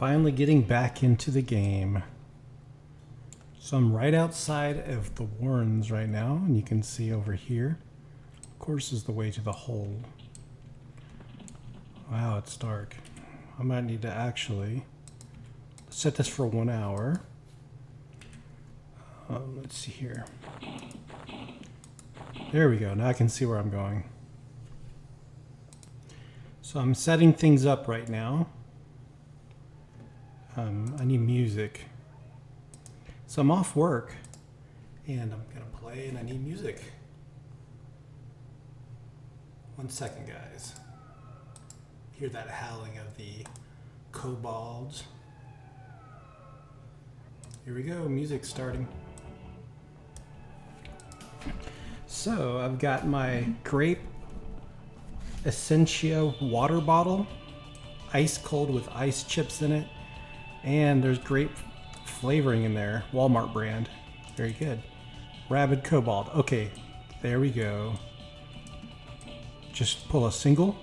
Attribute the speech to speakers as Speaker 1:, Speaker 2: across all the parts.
Speaker 1: Finally getting back into the game. So I'm right outside of the warrens right now, and you can see over here, of course, is the way to the hole. Wow, it's dark. I might need to actually set this for 1 hour. Let's see here. There we go. Now I can see where I'm going. So I'm setting things up right now. I need music. So I'm off work and I'm gonna play and I need music. 1 second, guys. Hear that howling of the kobolds. Here we go, music starting. So I've got my grape Essentia water bottle, ice cold with ice chips in it, and there's grape flavoring in there, Walmart brand. Very good. Rabid Kobold. Okay, there we go. Just pull a single.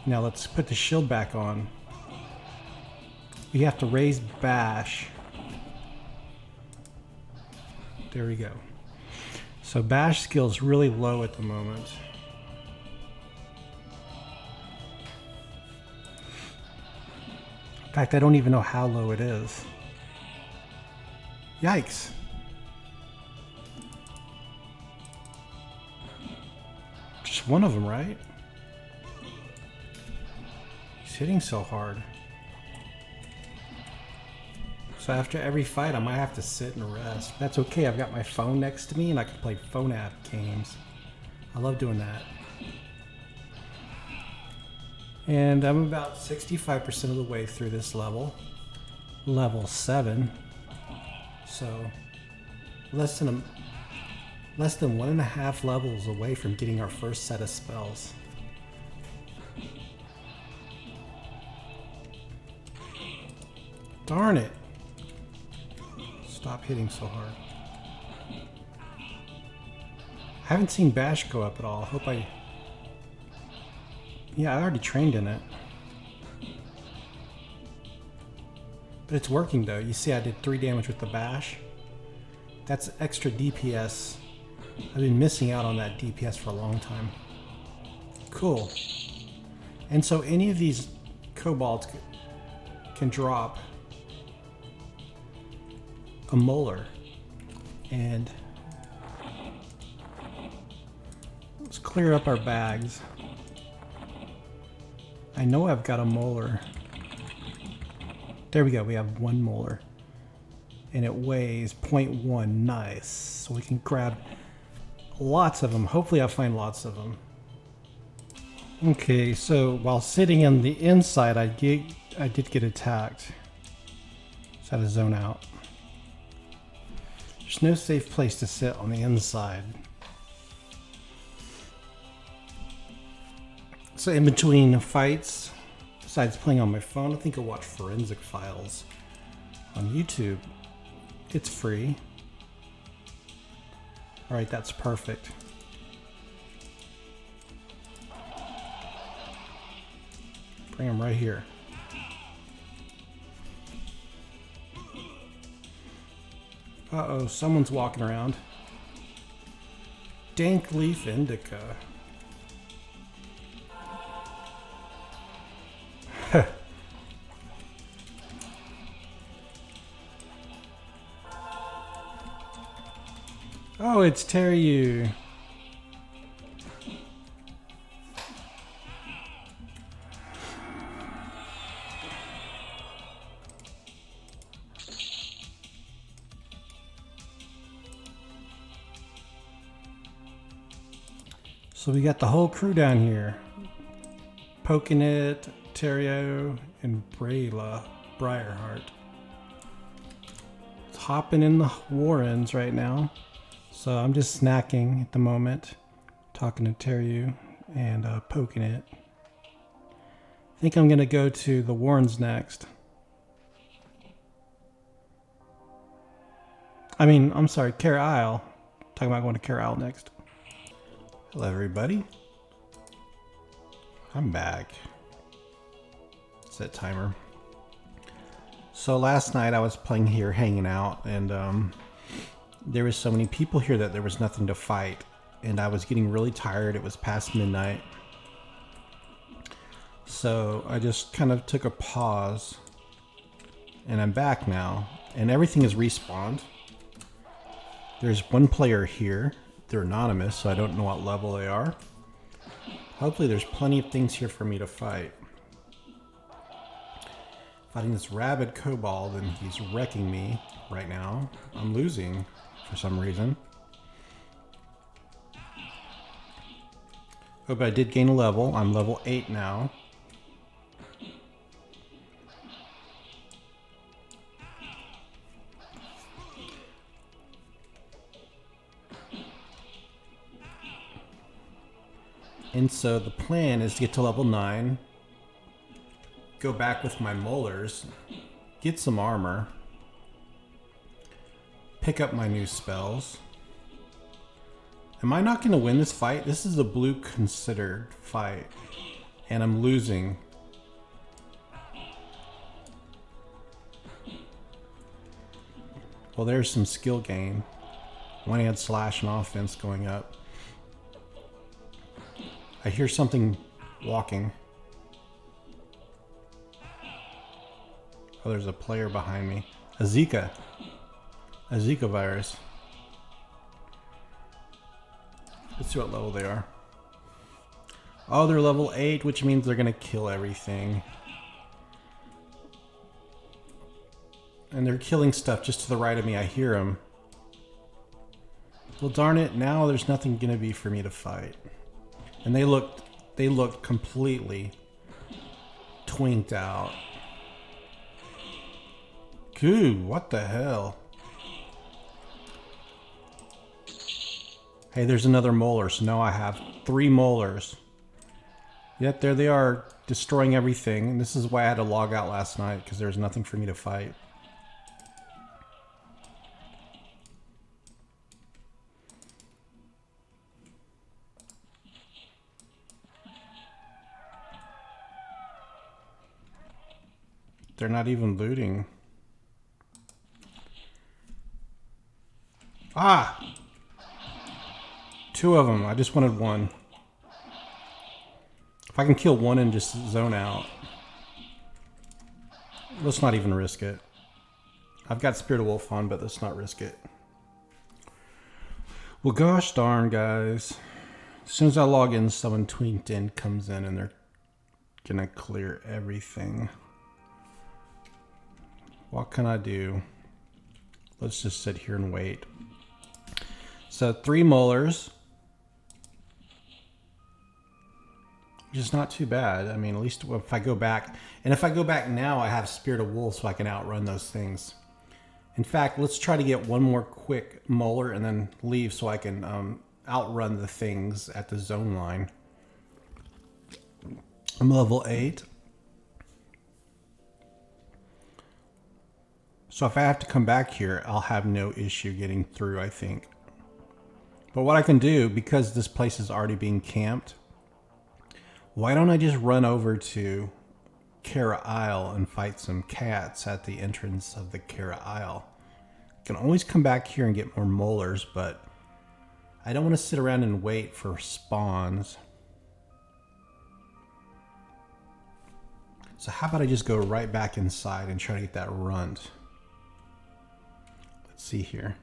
Speaker 1: Now let's put the shield back on. We have to raise bash. There we go. So bash skill's really low at the moment. In fact, I don't even know how low it is. Yikes. Just one of them, right? He's hitting so hard. So after every fight, I might have to sit and rest. That's okay, I've got my phone next to me and I can play phone app games. I love doing that. And I'm about 65% of the way through this level. Level 7. So less than 1.5 levels away from getting our first set of spells. Darn it. Stop hitting so hard. I haven't seen bash go up at all. Yeah, I already trained in it. But it's working though. You see I did 3 damage with the bash. That's extra DPS. I've been missing out on that DPS for a long time. Cool. And so any of these kobolds can drop a molar. And let's clear up our bags. I know I've got a molar. There we go, we have 1 molar. And it weighs 0.1, nice. So we can grab lots of them. Hopefully I'll find lots of them. Okay, so while sitting in the inside, I did get attacked. Just had to zone out. There's no safe place to sit on the inside. So in between fights, besides playing on my phone, I think I'll watch Forensic Files on YouTube. It's free. Alright, that's perfect. Bring him right here. Uh-oh, someone's walking around. Dank Leaf Indica. Oh, it's Teryu. So we got the whole crew down here. Poking it, Terrio, and Briarheart. It's hopping in the warrens right now. So I'm just snacking at the moment, talking to Teryu and poking it. I think I'm gonna go to the warrens next. I'm sorry, Care Isle. Talking about going to Care Isle next. Hello everybody. I'm back. It's set timer. So last night I was playing here, hanging out, and there was so many people here that there was nothing to fight, and I was getting really tired. It was past midnight. So I just kind of took a pause, and I'm back now, and everything is respawned. There's one player here. They're anonymous, so I don't know what level they are. Hopefully there's plenty of things here for me to fight. Fighting this rabid kobold, and he's wrecking me right now. I'm losing for some reason. Oh, but I did gain a level. I'm level 8 now. And so the plan is to get to level 9, go back with my molars, get some armor, pick up my new spells. Am I not going to win this fight? This is a blue considered fight, and I'm losing. Well, there's some skill gain. One-hand slash and offense going up. I hear something walking. Oh, there's a player behind me. A Zika virus. Let's see what level they are. Oh, they're level 8, which means they're gonna kill everything. And they're killing stuff just to the right of me. I hear them. Well, darn it, now there's nothing gonna be for me to fight. And they looked completely twinked out. Dude, what the hell? Hey, there's another molar, so now I have 3 molars. Yep, there they are, destroying everything. And this is why I had to log out last night, because there's nothing for me to fight. They're not even looting. Ah! 2 of them. I just wanted 1. If I can kill 1 and just zone out. Let's not even risk it. I've got Spirit of Wolf on, but let's not risk it. Well, gosh darn, guys. As soon as I log in, someone tweaked in comes in and they're gonna clear everything. What can I do? Let's just sit here and wait. So 3 molars. Which is not too bad. I mean, at least if I go back. And if I go back now, I have Spirit of Wolf so I can outrun those things. In fact, let's try to get one more quick molar and then leave so I can outrun the things at the zone line. I'm level 8. So if I have to come back here, I'll have no issue getting through, I think. But what I can do, because this place is already being camped, why don't I just run over to Kara Isle and fight some cats at the entrance of the Kara Isle? I can always come back here and get more molars, but I don't want to sit around and wait for spawns. So how about I just go right back inside and try to get that runt? Let's see here.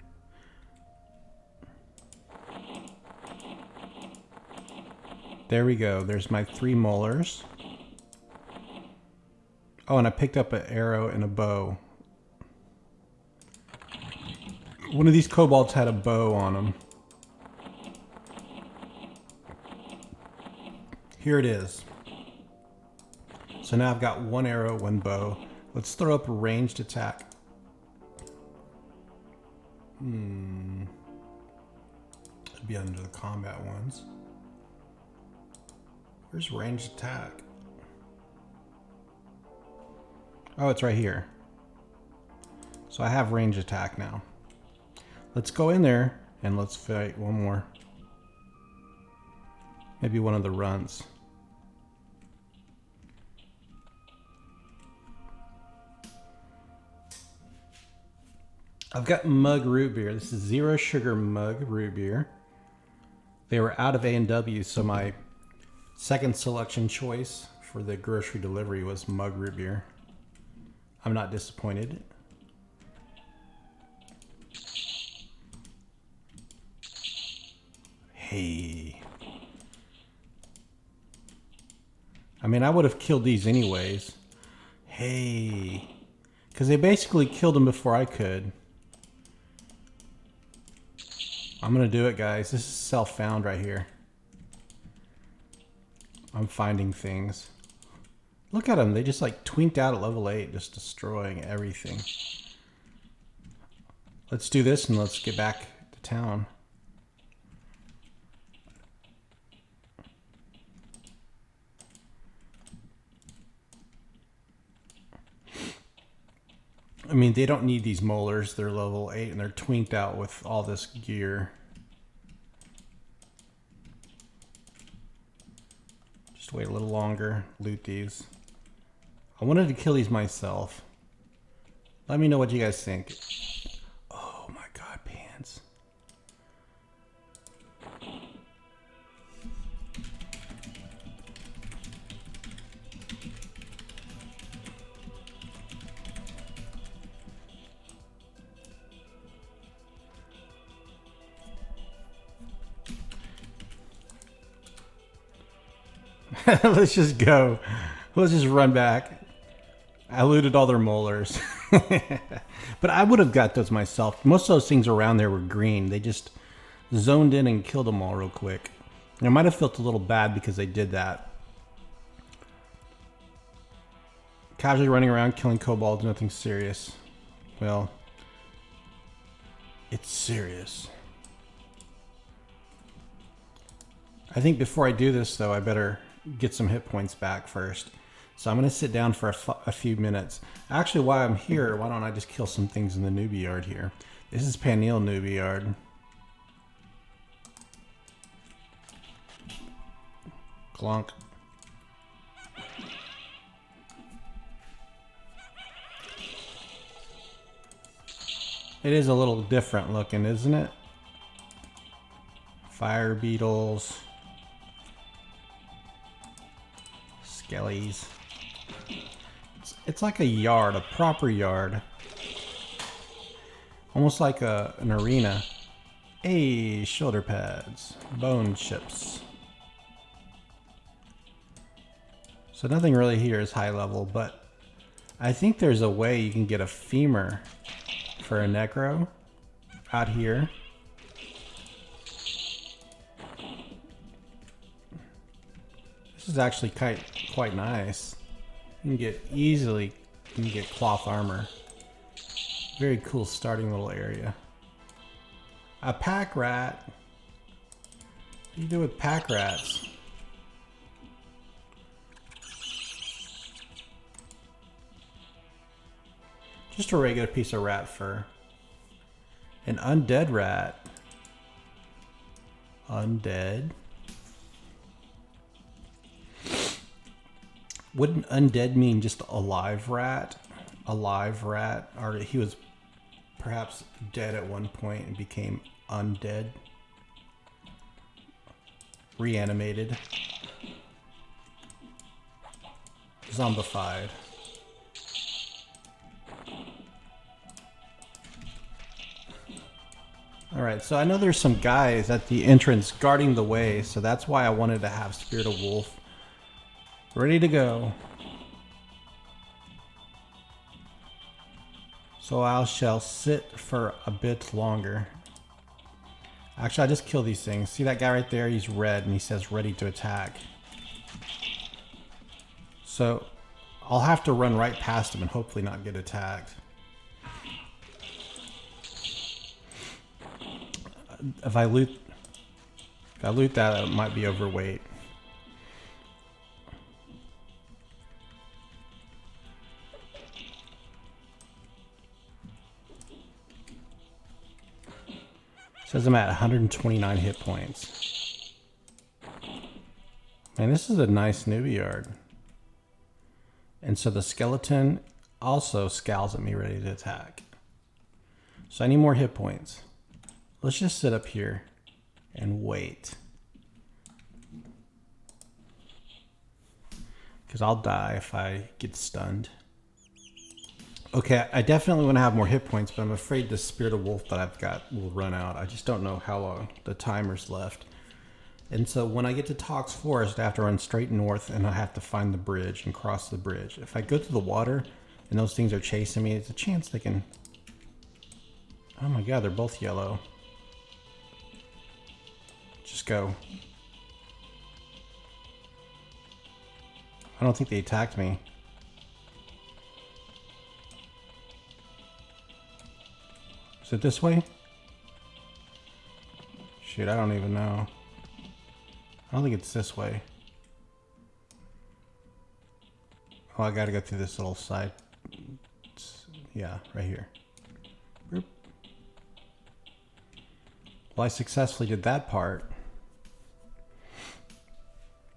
Speaker 1: There we go. There's my 3 molars. Oh, and I picked up an arrow and a bow. One of these kobolds had a bow on him. Here it is. So now I've got 1 arrow, 1 bow. Let's throw up a ranged attack. It'd be under the combat ones. Where's ranged attack? Oh, it's right here. So I have ranged attack now. Let's go in there and let's fight one more. Maybe one of the runts. I've got mug root beer. This is 0 sugar mug root beer. They were out of A&W, so my second selection choice for the grocery delivery was mug root beer. I'm not disappointed. Hey. I mean, I would have killed these anyways. Hey. Because they basically killed them before I could. I'm going to do it, guys. This is self-found right here. I'm finding things. Look at them. They just like twinked out at level 8, just destroying everything. Let's do this and let's get back to town. I mean, they don't need these molars. They're level 8 and they're twinked out with all this gear. Just wait a little longer. Loot these. I wanted to kill these myself. Let me know what you guys think. Oh my god, pants. Let's just go. Let's just run back. I looted all their molars. But I would have got those myself. Most of those things around there were green. They just zoned in and killed them all real quick. And I might have felt a little bad because they did that. Casually running around killing kobolds, nothing serious. Well, it's serious. I think before I do this, though, I better get some hit points back first. So I'm going to sit down for a few minutes. Actually, while I'm here, why don't I just kill some things in the newbie yard here? This is Paneal newbie yard. Clonk. It is a little different looking, isn't it? Fire beetles. Skellies. It's like a yard, a proper yard. Almost like an arena. Hey, shoulder pads. Bone chips. So nothing really here is high level, but I think there's a way you can get a femur for a necro out here. This is actually quite nice. You can get cloth armor. Very cool starting little area. A pack rat. What do you do with pack rats? Just a regular piece of rat fur. An undead rat. Undead. Wouldn't undead mean just a live rat? A live rat? Or he was perhaps dead at one point and became undead? Reanimated? Zombified? Alright, so I know there's some guys at the entrance guarding the way, so that's why I wanted to have Spirit of Wolf ready to go. So I shall sit for a bit longer. Actually, I just kill these things. See that guy right there? He's red and he says ready to attack. So I'll have to run right past him and hopefully not get attacked. If I loot that, it might be overweight. Says I'm at 129 hit points. Man, this is a nice newbie yard. And so the skeleton also scowls at me ready to attack. So I need more hit points. Let's just sit up here and wait. Because I'll die if I get stunned. Okay, I definitely want to have more hit points, but I'm afraid the Spirit of Wolf that I've got will run out. I just don't know how long the timer's left. And so when I get to Tox Forest, I have to run straight north and I have to find the bridge and cross the bridge. If I go to the water and those things are chasing me, it's a chance they can... Oh my god, they're both yellow. Just go. I don't think they attacked me. Is it this way? Shoot, I don't even know. I don't think it's this way. Oh, I gotta go through this little side. Yeah, right here. Boop. Well, I successfully did that part.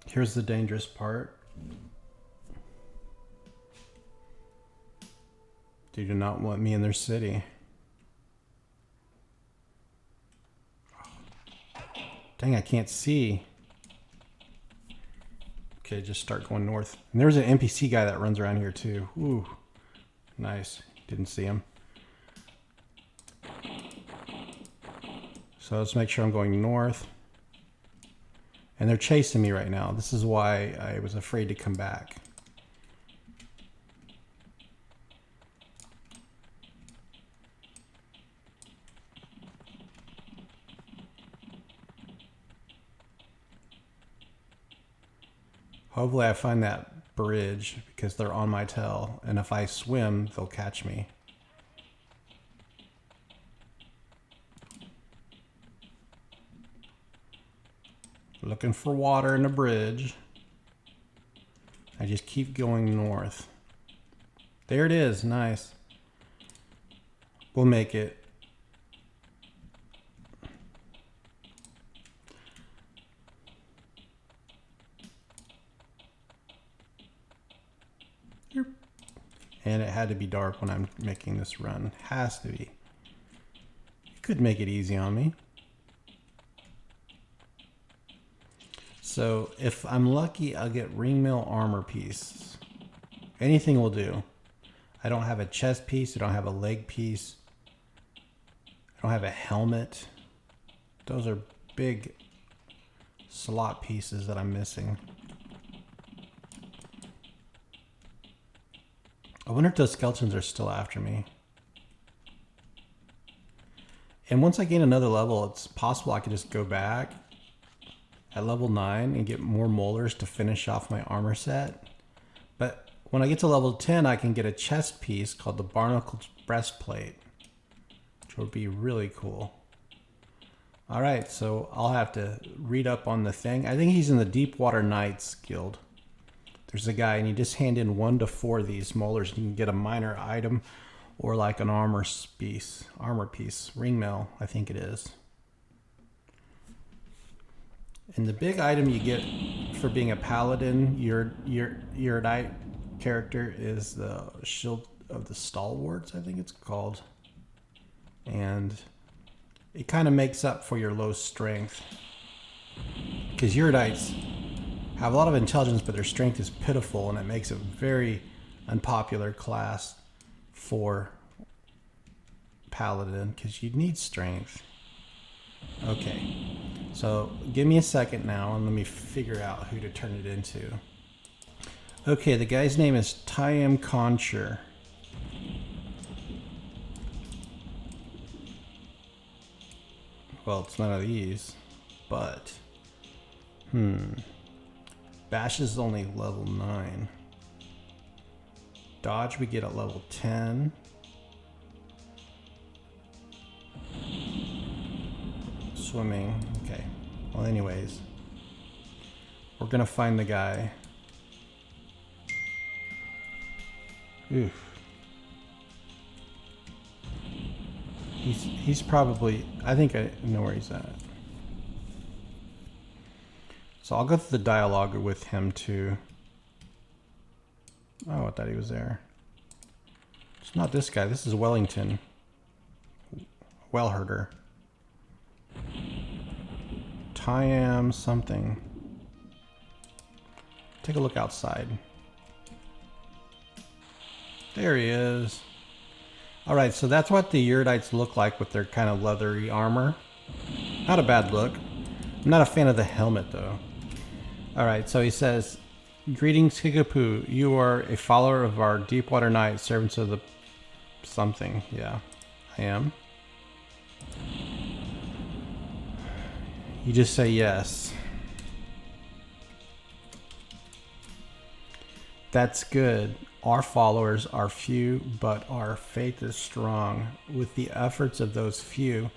Speaker 1: Here's the dangerous part. They do not want me in their city. Dang, I can't see. Okay, just start going north. And there's an NPC guy that runs around here too. Ooh, nice. Didn't see him. So let's make sure I'm going north. And they're chasing me right now. This is why I was afraid to come back. Hopefully I find that bridge because they're on my tail. And if I swim, they'll catch me. Looking for water in the bridge. I just keep going north. There it is. Nice. We'll make it. And it had to be dark when I'm making this run. Has to be. You could make it easy on me. So if I'm lucky, I'll get ringmail armor piece. Anything will do. I don't have a chest piece. I don't have a leg piece. I don't have a helmet. Those are big slot pieces that I'm missing. I wonder if those skeletons are still after me. And once I gain another level, it's possible I could just go back at level 9 and get more molars to finish off my armor set. But when I get to level 10, I can get a chest piece called the Barnacled Breastplate, which would be really cool. All right, so I'll have to read up on the thing. I think he's in the Deepwater Knights Guild. There's a guy, and you just hand in 1 to 4 of these molars, and you can get a minor item or like an armor piece, ringmail, I think it is. And the big item you get for being a paladin, your Euridite character, is the Shield of the Stalwarts, I think it's called. And it kind of makes up for your low strength. Because Euridites have a lot of intelligence, but their strength is pitiful, and it makes it a very unpopular class for paladin, because you need strength. Okay, so give me a second now, and let me figure out who to turn it into. Okay, the guy's name is Tyam Concher. Well, it's none of these, but... Bash is only level 9. Dodge we get at level 10. Swimming, okay. Well, anyways, we're gonna find the guy. Oof. He's probably, I think I know where he's at. So I'll go through the dialogue with him too. Oh, I thought he was there. It's not this guy. This is Wellington. well herder. Tyam something. Take a look outside. There he is. Alright, so that's what the Euridites look like with their kind of leathery armor. Not a bad look. I'm not a fan of the helmet though. Alright, so he says, "Greetings, Kikapoo. You are a follower of our Deepwater Knight, servants of the something." Yeah, I am. You just say yes. That's good. Our followers are few, but our faith is strong. With the efforts of those few,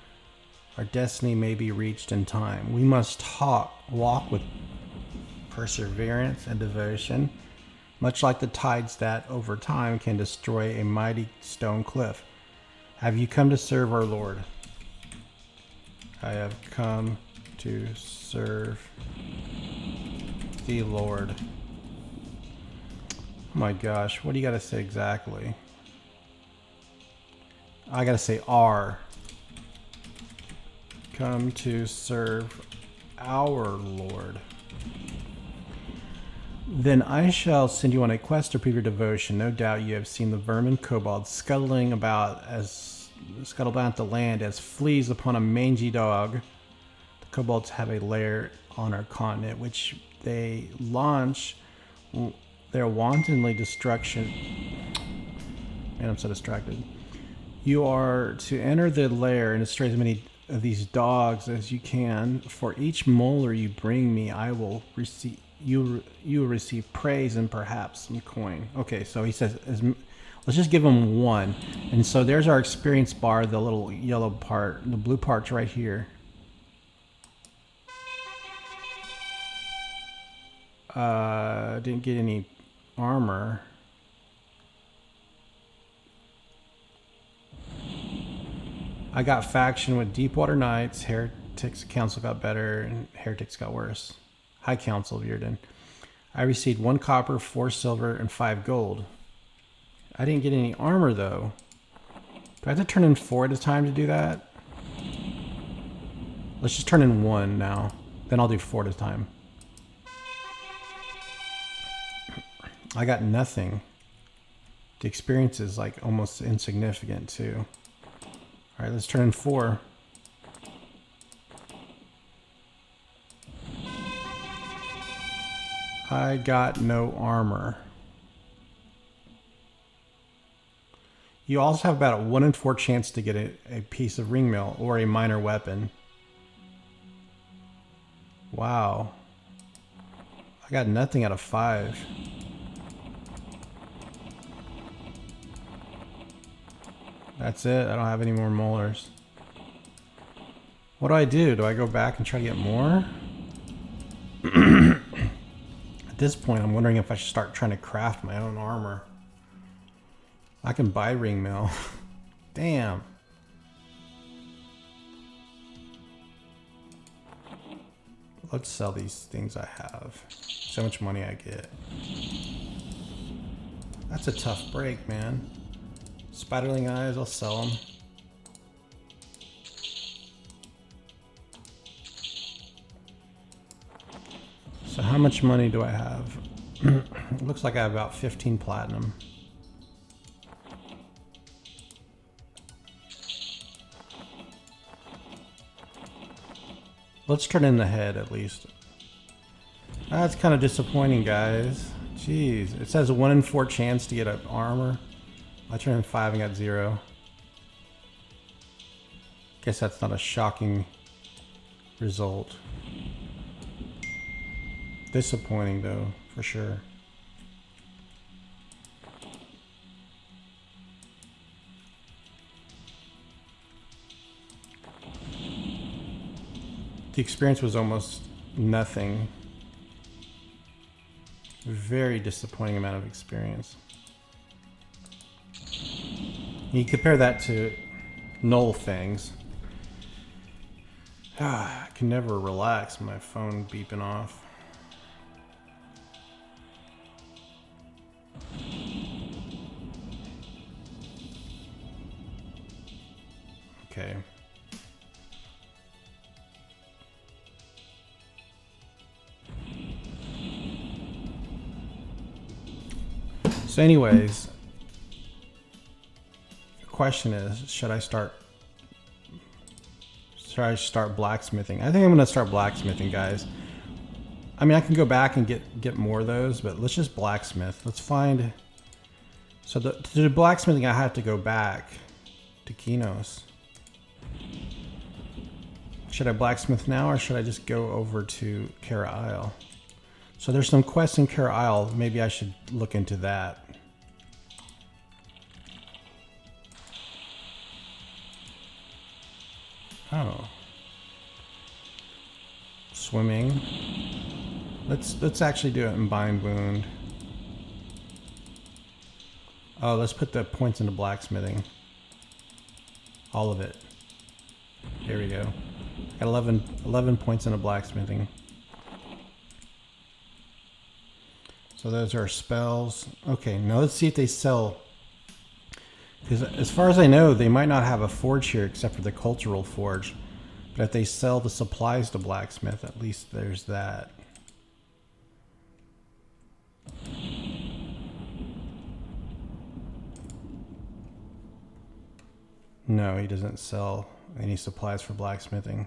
Speaker 1: our destiny may be reached in time. We must walk with perseverance and devotion, much like the tides that, over time, can destroy a mighty stone cliff. Have you come to serve our Lord? I have come to serve the Lord. Oh my gosh, what do you gotta say exactly? I gotta say R. Come to serve our Lord. Then I shall send you on a quest to prove your devotion. No doubt you have seen the vermin kobolds scuttling about the land as fleas upon a mangy dog. The kobolds have a lair on our continent, which they launch their wantonly destruction. Man, I'm so distracted. You are to enter the lair and destroy as many of these dogs as you can. For each molar you bring me, I will receive. You will receive praise and perhaps some coin. Okay, so he says, let's just give him one. And so there's our experience bar, the little yellow part. The blue part's right here. Didn't get any armor. I got faction with Deepwater Knights. Heretics Council got better, and Heretics got worse. High Council of Yrden. I received 1 copper, 4 silver, and 5 gold. I didn't get any armor though. Do I have to turn in 4 at a time to do that? Let's just turn in 1 now. Then I'll do 4 at a time. I got nothing. The experience is like almost insignificant too. Alright, let's turn in 4. I got no armor. You also have about a 1 in 4 chance to get a piece of ring mail or a minor weapon. Wow. I got nothing out of 5. That's it. I don't have any more molars. What do? Do I go back and try to get more? At this point, I'm wondering if I should start trying to craft my own armor. I can buy ring mail. Damn. Let's sell these things I have. So much money I get. That's a tough break, man. Spiderling eyes, I'll sell them. So how much money do I have? It looks like I have about 15 platinum. Let's turn in the head at least. That's kind of disappointing, guys. Jeez, it says a 1 in 4 chance to get an armor. I turned in 5 and got 0. Guess that's not a shocking result. Disappointing though, for sure. The experience was almost nothing. Very disappointing amount of experience. You compare that to Null Fangs. I can never relax, my phone beeping off. Okay. So anyways, the question is, should I start blacksmithing? I think I'm gonna start blacksmithing, guys. I mean, I can go back and get more of those, but let's just blacksmith. Let's find. So to do blacksmithing, I have to go back to Kinos. Should I blacksmith now, or should I just go over to Kara Isle? So there's some quests in Kara Isle. Maybe I should look into that. Oh. Swimming. Let's actually do it in Bind Wound. Oh, let's put the points into blacksmithing. All of it. There we go. Got 11 points into blacksmithing. So those are spells. Okay, now let's see if they sell. Because as far as I know, they might not have a forge here except for the cultural forge. But if they sell the supplies to blacksmith, at least there's that. No, he doesn't sell any supplies for blacksmithing.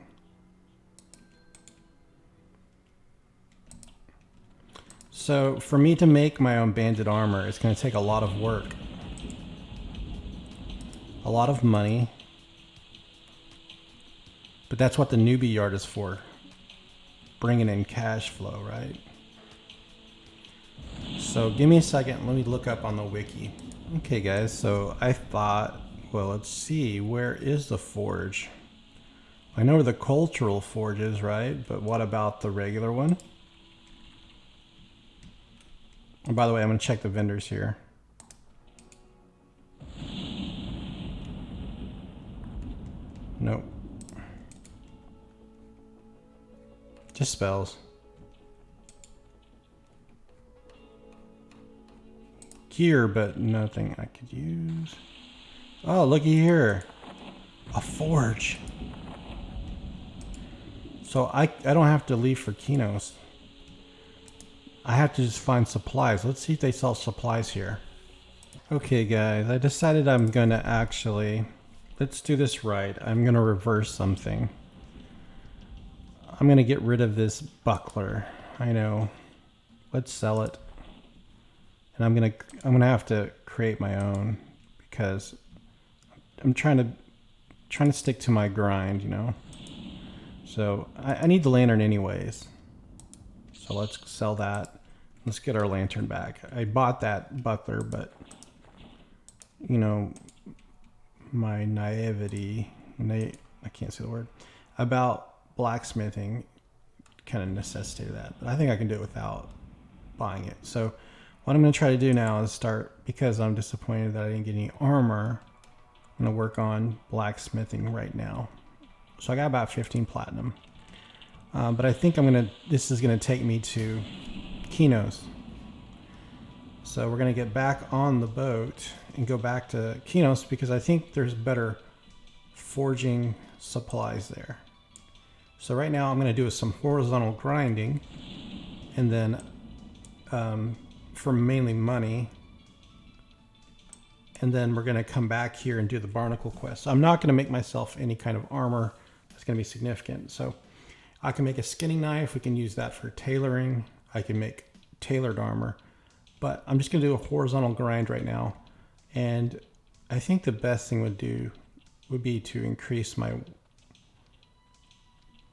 Speaker 1: So for me to make my own banded armor, it's going to take a lot of work. A lot of money. But that's what the newbie yard is for. Bringing in cash flow, right? So give me a second. Let me look up on the wiki. Okay, guys. So I thought, well, let's see. Where is the forge? I know where the cultural forge is, right? But what about the regular one? And by the way, I'm going to check the vendors here. Nope. Just spells. Gear, but nothing I could use. Oh, looky here. A forge. So I don't have to leave for Kinos. I have to just find supplies. Let's see if they sell supplies here. Okay, guys. I decided I'm going to actually... Let's do this right. I'm going to reverse something. I'm going to get rid of this buckler. I know. Let's sell it. And I'm going to have to create my own because I'm trying to stick to my grind, you know. So I need the lantern anyways. So let's sell that. Let's get our lantern back. I bought that buckler, but you know, my naivety, I can't say the word, about blacksmithing kind of necessitated that. But I think I can do it without buying it. So what I'm going to try to do now is start, because I'm disappointed that I didn't get any armor, I'm going to work on blacksmithing right now. So I got about 15 platinum. But I think this is going to take me to Kinos. So we're going to get back on the boat and go back to Kinos because I think there's better forging supplies there. So right now I'm going to do some horizontal grinding and then for mainly money. And then we're going to come back here and do the barnacle quest. So I'm not going to make myself any kind of armor that's going to be significant. So I can make a skinning knife. We can use that for tailoring. I can make tailored armor. But I'm just going to do a horizontal grind right now. And I think the best thing would be to increase my...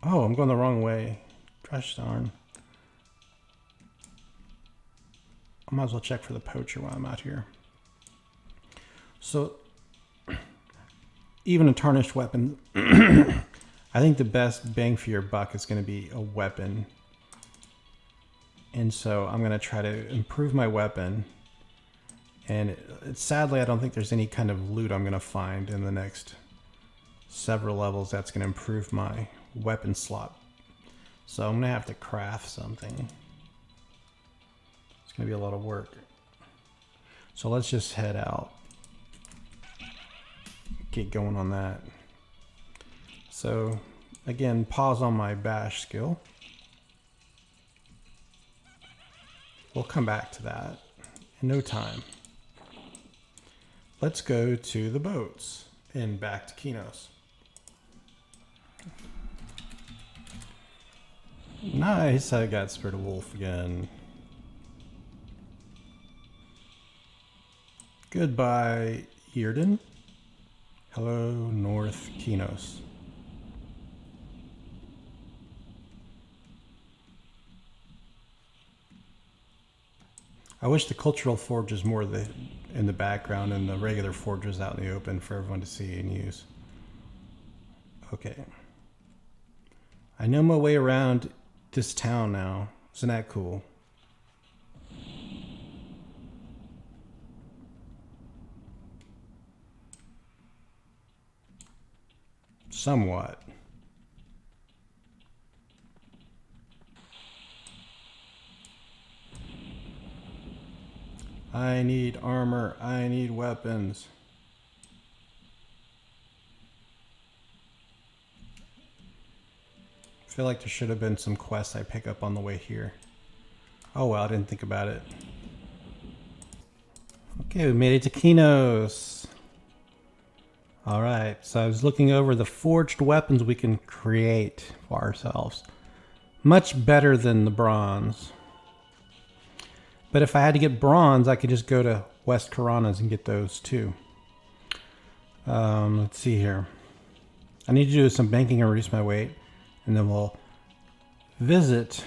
Speaker 1: Oh, I'm going the wrong way. Gosh darn. I might as well check for the poacher while I'm out here. So, even a tarnished weapon, I think the best bang for your buck is going to be a weapon. And so I'm going to try to improve my weapon. And sadly, I don't think there's any kind of loot I'm going to find in the next several levels that's going to improve my weapon slot. So I'm going to have to craft something. It's going to be a lot of work. So let's just head out. Get going on that. So again, pause on my bash skill. We'll come back to that in no time. let's go to the boats and back to Kinos. Nice, I got Spirit of Wolf again. Goodbye, Earden. Hello, North Kinos. I wish the cultural forge was more in the background and the regular forge was out in the open for everyone to see and use. Okay. I know my way around this town now. Isn't that cool? Somewhat. I need armor. I need weapons. I feel like there should have been some quests I pick up on the way here. Oh well, I didn't think about it. Okay, we made it to Kinos. Alright, so I was looking over the forged weapons we can create for ourselves. Much better than the bronze. But if I had to get bronze, I could just go to West Karanas and get those too. Let's see here. I need to do some banking and reduce my weight. And then we'll visit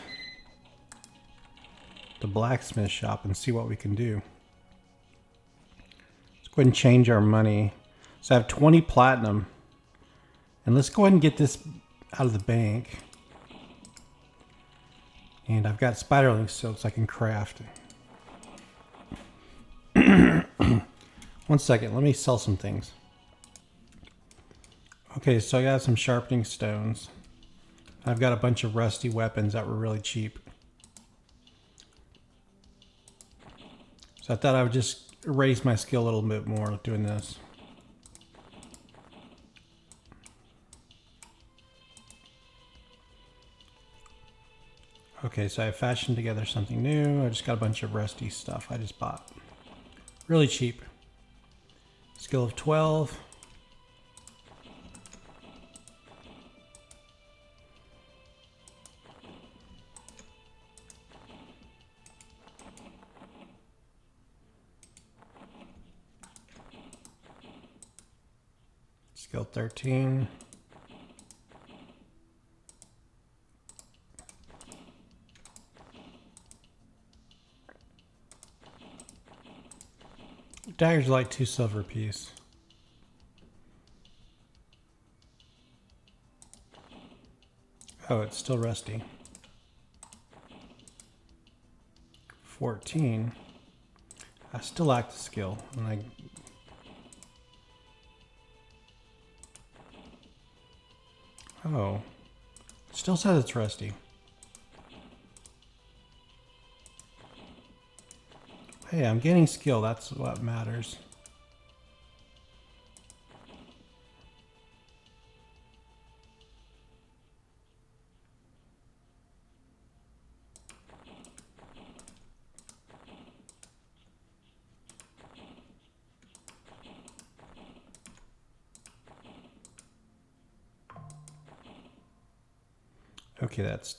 Speaker 1: the blacksmith shop and see what we can do. Let's go ahead and change our money. So I have 20 platinum. And let's go ahead and get this out of the bank. And I've got spiderling silks I can craft. 1 second, let me sell some things. Okay, so I got some sharpening stones. I've got a bunch of rusty weapons that were really cheap. So I thought I would just raise my skill a little bit more doing this. Okay, so I fashioned together something new. I just got a bunch of rusty stuff I just bought. Really cheap. Skill of 12. Skill 13. Dagger's like 2 silver apiece. Oh, it's still rusty. 14. I still lack the skill. And oh. Still says it's rusty. Hey, I'm getting skill. That's what matters. Okay, that's...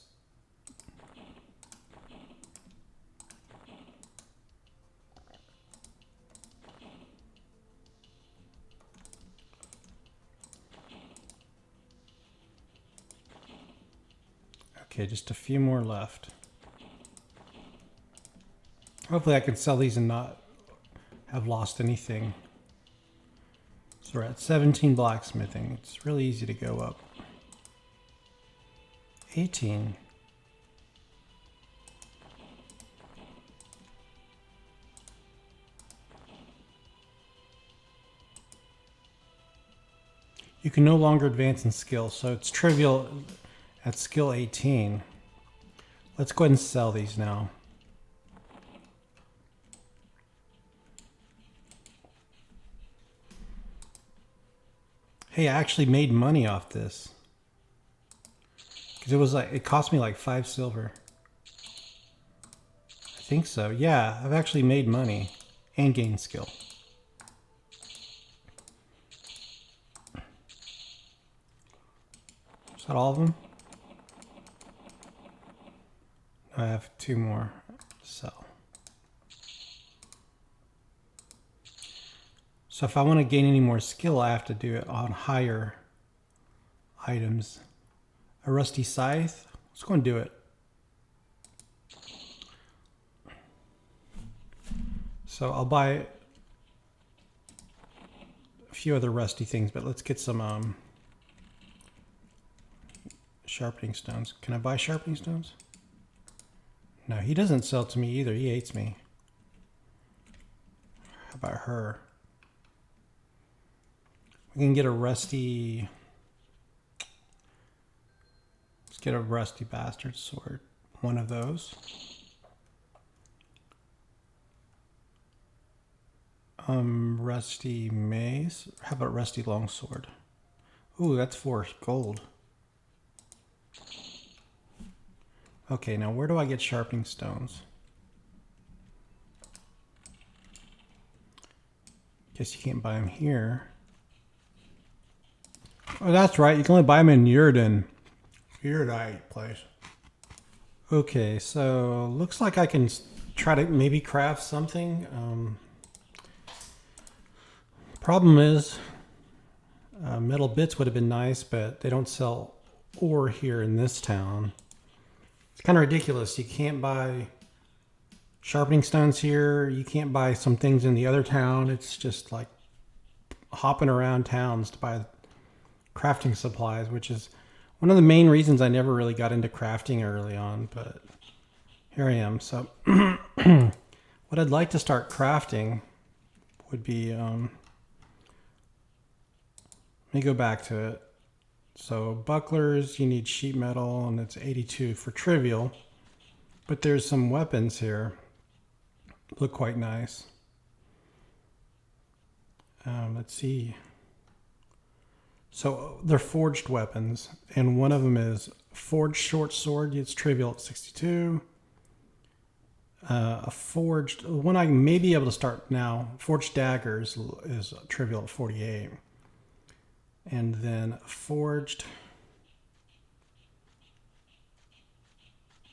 Speaker 1: Okay, just a few more left. Hopefully I can sell these and not have lost anything. So we're at 17 blacksmithing. It's really easy to go up. 18. You can no longer advance in skill, so it's trivial at skill 18. Let's go ahead and sell these now. Hey, I actually made money off this. Because it was like, it cost me like 5 silver. I think so. Yeah, I've actually made money and gained skill. that all of them? I have 2 more. So if I want to gain any more skill, I have to do it on higher items. A rusty scythe. Let's go and do it. So I'll buy a few other rusty things, but let's get some sharpening stones. Can I buy sharpening stones? No, he doesn't sell to me either. He hates me. How about her? We can get a rusty... Let's get a rusty bastard sword. One of those. Rusty mace. How about rusty longsword? Ooh, that's 4 gold. Okay, now where do I get sharpening stones? Guess you can't buy them here. Oh, that's right. You can only buy them in Euridite place. Okay, so looks like I can try to maybe craft something. Problem is, metal bits would have been nice, but they don't sell ore here in this town. It's kind of ridiculous. You can't buy sharpening stones here. You can't buy some things in the other town. It's just like hopping around towns to buy crafting supplies, which is one of the main reasons I never really got into crafting early on, but here I am. So what I'd like to start crafting would be, let me go back to it. So bucklers, you need sheet metal, and it's 82 for trivial, but there's some weapons here. Look quite nice. Let's see. So they're forged weapons, and one of them is forged short sword. It's trivial at 62. A forged one I may be able to start now. Forged daggers is trivial at 48, and then a forged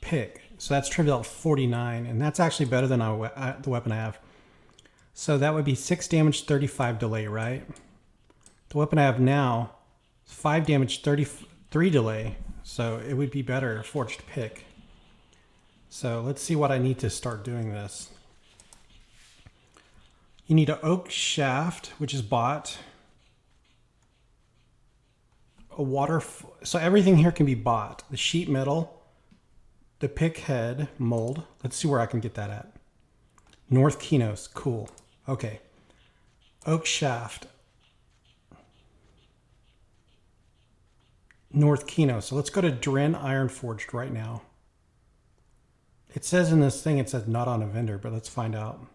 Speaker 1: pick. So that's trivial at 49, and that's actually better than the weapon I have. So that would be 6 damage, 35 delay, right? The weapon I have now is 5 damage, 33 delay. So it would be better, forged pick. So let's see what I need to start doing this. You need an oak shaft, which is bought. A water... So everything here can be bought. The sheet metal, the pick head mold. Let's see where I can get that at. North Kinos, cool. Okay. Oak shaft. North Kino. So let's go to Dren Iron Forged right now. It says in this thing, it says not on a vendor, but let's find out.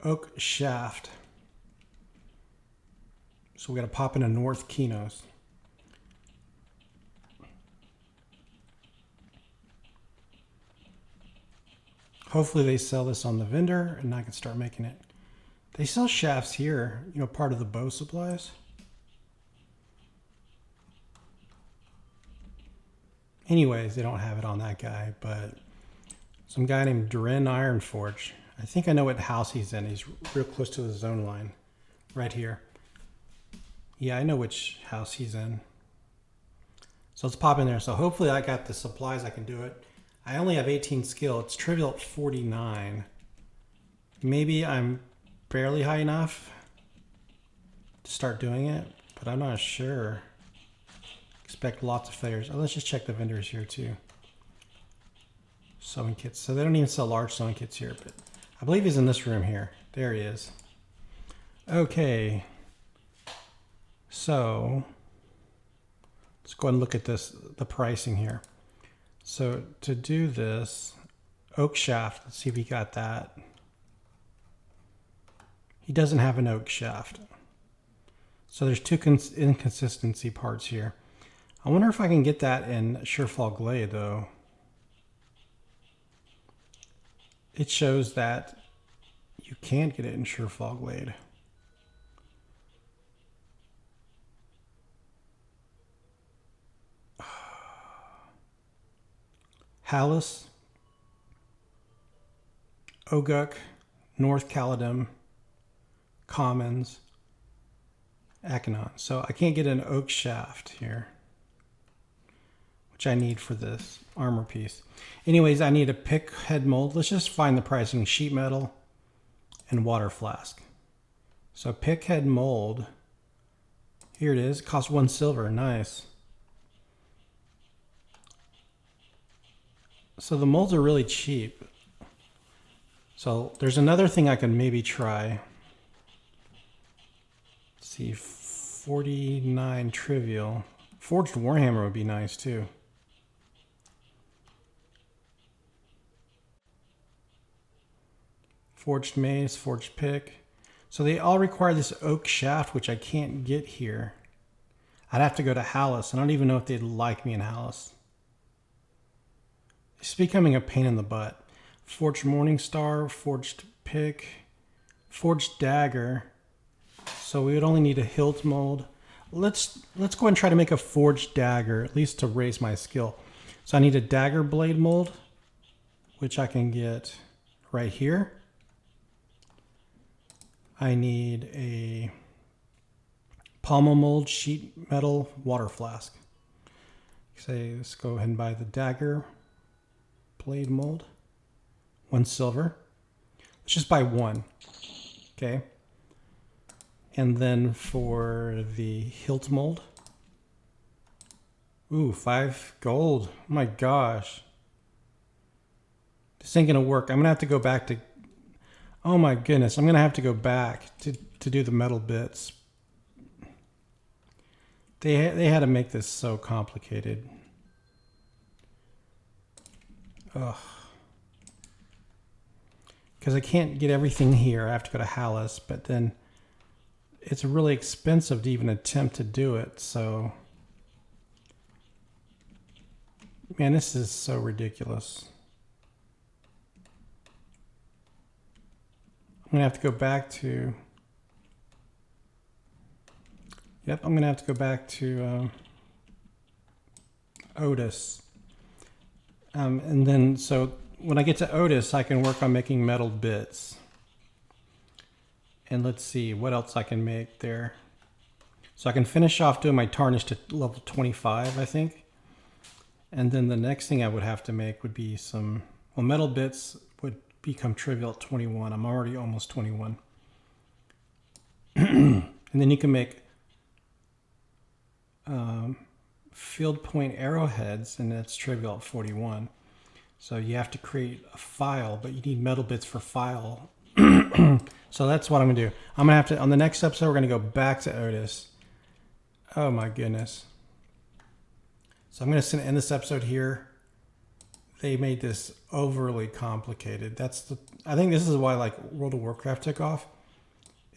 Speaker 1: Oak shaft. So we got to pop into North Kinos. Hopefully they sell this on the vendor and I can start making it. They sell shafts here, you know, part of the bow supplies. Anyways, they don't have it on that guy, but some guy named Dren Ironforge. I think I know what house he's in. He's real close to the zone line. Right here. Yeah, I know which house he's in. So let's pop in there. So hopefully I got the supplies, I can do it. I only have 18 skill. It's trivial at 49. Maybe I'm barely high enough to start doing it, but I'm not sure. Expect lots of failures. Oh, let's just check the vendors here too. Sewing kits. So they don't even sell large sewing kits here, but I believe he's in this room here. There he is. Okay. So let's go ahead and look at this, the pricing here. So to do this, oak shaft, let's see if he got that. He doesn't have an oak shaft. So there's two inconsistency parts here. I wonder if I can get that in Surefall Glade though. It shows that you can't get it in Surefall Glade. Hallis, Oguk, North Caledon, Commons, Achenon. So I can't get an oak shaft here, which I need for this armor piece. Anyways, I need a pick head mold. Let's just find the pricing: sheet metal and water flask. So pick head mold, here it is, costs 1 silver, nice. So the molds are really cheap. So there's another thing I can maybe try. Let's see, 49 trivial. Forged Warhammer would be nice too. Forged mace, forged pick. So they all require this oak shaft, which I can't get here. I'd have to go to Hallis. I don't even know if they'd like me in Hallis. It's becoming a pain in the butt. Forged Morningstar, forged pick, forged dagger. So we would only need a hilt mold. Let's go ahead and try to make a forged dagger, at least to raise my skill. So I need a dagger blade mold, which I can get right here. I need a pommel mold sheet metal water flask. Say, let's go ahead and buy the dagger blade mold. 1 silver. Let's just buy 1. Okay. And then for the hilt mold. Ooh, 5 gold. Oh my gosh. This ain't gonna work. I'm gonna have to go back to... Oh my goodness, I'm gonna have to go back to do the metal bits. They had to make this so complicated. Ugh. Because I can't get everything here. I have to go to Hallis, but then it's really expensive to even attempt to do it, so... Man, this is so ridiculous. I'm going to have to go back to... Yep, I'm going to have to go back to Otis. And then, so when I get to Otis, I can work on making metal bits. And let's see what else I can make there. So I can finish off doing my tarnish to level 25, I think. And then the next thing I would have to make would be some... Well, metal bits would become trivial at 21. I'm already almost 21. And then you can make field point arrowheads, and that's trivial at 41. So you have to create a file, but you need metal bits for file. So that's what I'm gonna do. I'm gonna have to, on the next episode, we're gonna go back to Otis. Oh my goodness. So I'm gonna end this episode here. They made this overly complicated. I think this is why like World of Warcraft took off,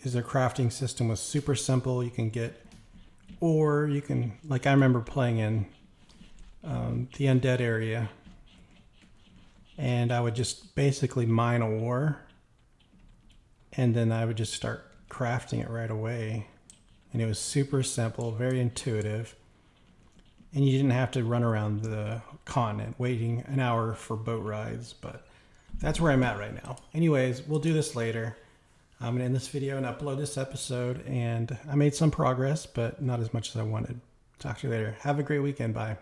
Speaker 1: is their crafting system was super simple. You can get, or you can, like I remember playing in the undead area, and I would just basically mine ore, and then I would just start crafting it right away. And it was super simple, very intuitive. And you didn't have to run around the continent waiting an hour for boat rides, but that's where I'm at right now. Anyways, we'll do this later. I'm going to end this video and upload this episode, and I made some progress, but not as much as I wanted. Talk to you later. Have a great weekend. Bye.